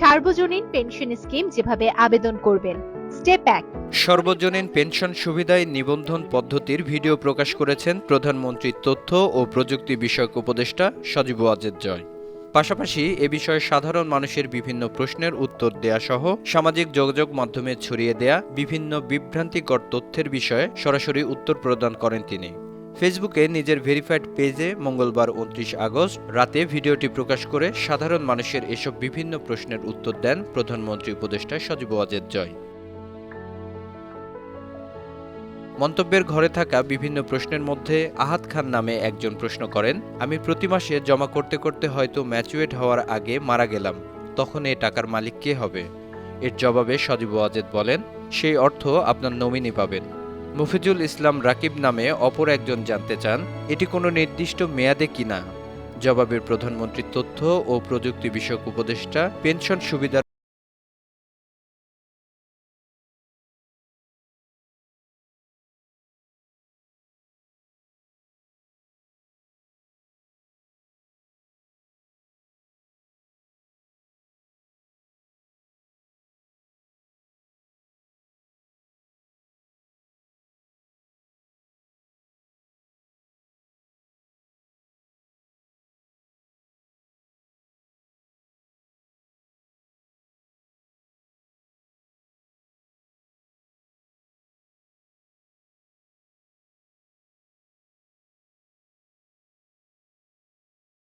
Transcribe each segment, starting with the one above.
সার্বজনীন pension scheme যেভাবে আবেদন করবেন। স্টেপ 1। সর্বজনীন পেনশন সুবিধায় নিবন্ধন পদ্ধতির ভিডিও প্রকাশ করেছেন প্রধানমন্ত্রীর তথ্য ও প্রযুক্তি বিষয়ক উপদেষ্টা সজীব ওয়াজেদ জয়। পাশাপাশি এ বিষয়ে সাধারণ মানুষের বিভিন্ন প্রশ্নের উত্তর দেয়া সহ সামাজিক যোগাযোগ মাধ্যমে ছড়িয়ে দেয়া বিভিন্ন বিভ্রান্তিকর তথ্যের বিষয়ে সরাসরি উত্তর প্রদান করেন তিনি। ফেসবুকে নিজের ভেরিফাইড পেজে মঙ্গলবার ২৯ আগস্ট রাতে ভিডিওটি প্রকাশ করে সাধারণ মানুষের এসব বিভিন্ন প্রশ্নের উত্তর দেন প্রধানমন্ত্রী উপদেষ্টা সজীব ওয়াজেদ জয়। মন্তব্যের ঘরে থাকা বিভিন্ন প্রশ্নের মধ্যে আহাদ খান নামে একজন প্রশ্ন করেন, আমি প্রতি মাসে জমা করতে করতে হয়তো ম্যাচুরেট হওয়ার আগে মারা গেলাম, তখন এ টাকার মালিক কে হবে? এর জবাবে সজীব ওয়াজেদ বলেন, সেই অর্থ আপনার নমিনি পাবেন। মুফিজুল ইসলাম রাকিব নামে অপর একজন জানতে চান, এটি কোনো নির্দিষ্ট মেয়াদে কিনা? জবাবে প্রধানমন্ত্রীর তথ্য ও প্রযুক্তি বিষয়ক উপদেষ্টা পেনশন সুবিধা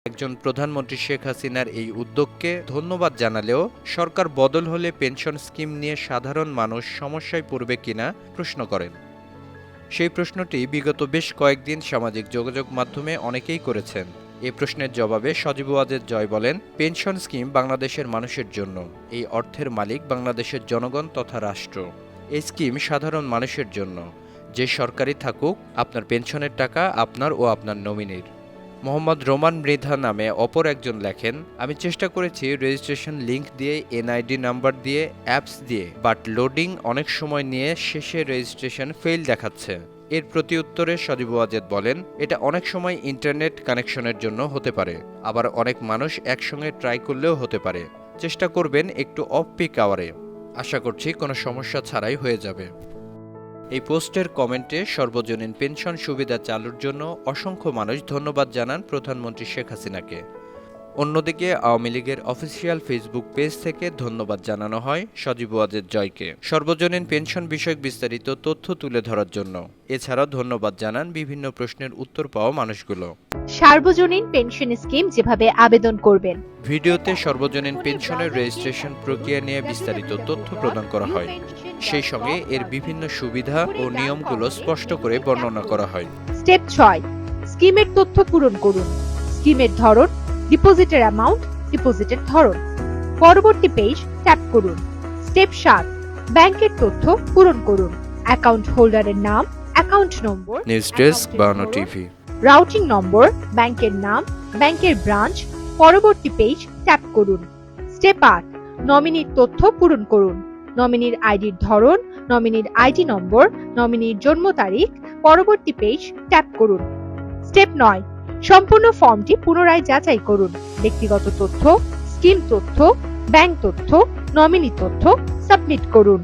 একজন প্রধানমন্ত্রী শেখ হাসিনার এই উদ্যোগকে ধন্যবাদ জানালেও সরকার বদল হলে পেনশন স্কিম নিয়ে সাধারণ মানুষ সমস্যায় পড়বে কিনা প্রশ্ন করেন। সেই প্রশ্নটি বিগত বেশ কয়েকদিন সামাজিক যোগাযোগ মাধ্যমে অনেকেই করেছেন। এ প্রশ্নের জবাবে সজীব ওয়াজেদ জয় বলেন, পেনশন স্কিম বাংলাদেশের মানুষের জন্য। এই অর্থের মালিক বাংলাদেশের জনগণ তথা রাষ্ট্র। এই স্কিম সাধারণ মানুষের জন্য। যে সরকারই থাকুক, আপনার পেনশনের টাকা আপনার ও আপনার নমিনির। মোহাম্মদ রোমান মৃধা নামে অপর একজন লেখেন, আমি চেষ্টা করেছি রেজিস্ট্রেশন লিংক দিয়ে, এনআইডি নাম্বার দিয়ে, অ্যাপস দিয়ে, বাট লোডিং অনেক সময় নিয়ে শেষে রেজিস্ট্রেশন ফেইল দেখাচ্ছে। এর প্রতি উত্তরে সজীব ওয়াজেদ বলেন, এটা অনেক সময় ইন্টারনেট কানেকশনের জন্য হতে পারে, আবার অনেক মানুষ একসঙ্গে ট্রাই করলেও হতে পারে। চেষ্টা করবেন একটু অফ পিক আওয়ারে। আশা করছি কোনো সমস্যা ছাড়াই হয়ে যাবে। এই পোস্টের কমেন্টে সর্বজনীন পেনশন সুবিধা চালুর জন্য অসংখ্য মানুষ ধন্যবাদ জানান প্রধানমন্ত্রী শেখ হাসিনাকে। অন্যদিকে আওয়ামী লীগের অফিসিয়াল ফেসবুক পেজ থেকে ধন্যবাদ জানানো হয় সজীব ওয়াজেদ জয়কে সর্বজনীন পেনশন বিষয়ক বিস্তারিত তথ্য তুলে ধরার জন্য। এছাড়াও ধন্যবাদ জানান বিভিন্ন প্রশ্নের উত্তর পাওয়া মানুষগুলো। সার্বজনীন পেনশন স্কিম যেভাবে আবেদন করবেন। ভিডিওতে সর্বজনীন পেনশনের রেজিস্ট্রেশন প্রক্রিয়া নিয়ে বিস্তারিত তথ্য প্রদান করা হয়। সেই সঙ্গে এর বিভিন্ন সুবিধা ও নিয়মগুলো স্পষ্ট করে বর্ণনা করা হয়। স্টেপ 6। স্কিমের তথ্য পূরণ করুন। স্কিমের ধরন, ডিপোজিটের অ্যামাউন্ট, ডিপোজিটের ধরন। পরবর্তী পেজ ট্যাপ করুন। স্টেপ 7। ব্যাংকের তথ্য পূরণ করুন। অ্যাকাউন্ট হোল্ডারের নাম, account number, news desk 52 TV. Routing number, ব্যাংকের নাম, ব্যাংকের ব্রাঞ্চ। পরবর্তী পেজ ট্যাপ করুন। স্টেপ 8। নমিনির তথ্য পূরণ করুন। নমিনির আইডির ধরন, নমিনির আইডি নম্বর, নমিনির জন্ম তারিখ। পরবর্তী পেজ ট্যাপ করুন। স্টেপ 9। সম্পূর্ণ ফর্মটি পুনরায় যাচাই করুন। ব্যক্তিগত তথ্য, স্কিম তথ্য, ব্যাংক তথ্য, নমিনি তথ্য সাবমিট করুন।